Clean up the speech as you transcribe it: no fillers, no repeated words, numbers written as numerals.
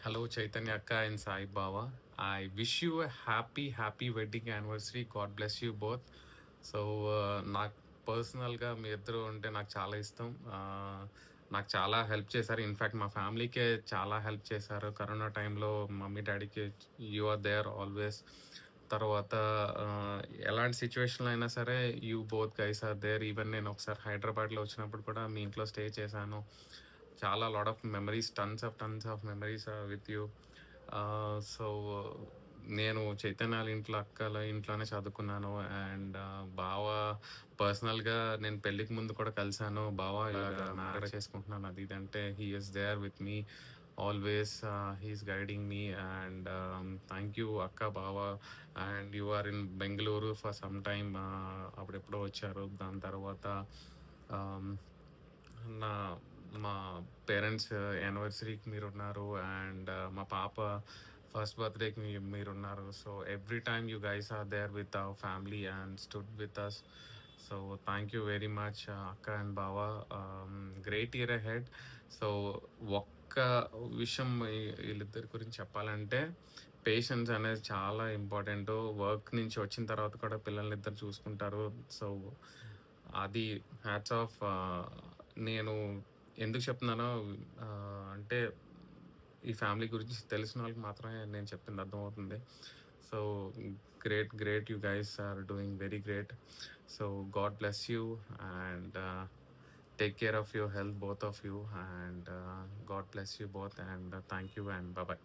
Hello, Chaitanya Akka and Sai Baba. I wish you a happy, happy wedding anniversary. God bless you both. So నాకు పర్సనల్‌గా మీ ఇద్దరు అంటే నాకు చాలా ఇష్టం. నాకు చాలా హెల్ప్ చేశారు. ఇన్‌ఫాక్ట్ మా ఫ్యామిలీకే చాలా హెల్ప్ చేశారు. కరోనా టైంలో మమ్మీ, డ్యాడీకి యూ ఆర్ దేర్ ఆల్వేస్. తర్వాత ఆహ్, ఎలాంటి సిట్యుయేషన్‌లో అయినా సరే you both guys are there. Even నేను ఒకసారి హైదరాబాద్‌లో వచ్చినప్పుడు కూడా మీ ఇంట్లో స్టే చేశాను. చాలా lot of memories, tons of memories with you. So నేను చైతన్యాల ఇంట్లో, అక్కల ఇంట్లోనే చదువుకున్నాను. అండ్ బావ పర్సనల్‌గా నేను పెళ్ళికి ముందు కూడా కలిసాను. బావ ఇలాగా మ్యారేజ్ చేసుకుంటున్నాను అది ఇది అంటే he is there with me always. He is guiding me. And thank you అక్క, బావ. And you are in Bengaluru for some time. అప్పుడెప్పుడో వచ్చారు. దాని తర్వాత um, నా మా పేరెంట్స్ యానివర్సరీకి మీరున్నారు. అండ్ మా పాప ఫస్ట్ బర్త్‌డేకి మీరున్నారు. So every time you guys are there with our family and stood with us. So thank you very much అక్క అండ్ బావ. Great year ahead. సో ఒక్క విషయం వీళ్ళిద్దరి గురించి చెప్పాలంటే పేషెన్స్ అనేది చాలా ఇంపార్టెంట్. వర్క్ నుంచి వచ్చిన తర్వాత కూడా పిల్లల్నిద్దరు చూసుకుంటారు. సో అది హ్యాట్స్ ఆఫ్. నేను ఎందుకు చెప్తున్నానో అంటే ఈ ఫ్యామిలీ గురించి తెలిసిన వాళ్ళకి మాత్రమే నేను చెప్తుంది అర్థమవుతుంది. So great, great, you guys are doing very great. So God bless you. And take care of your health both of you. And God bless you both. And thank you and bye.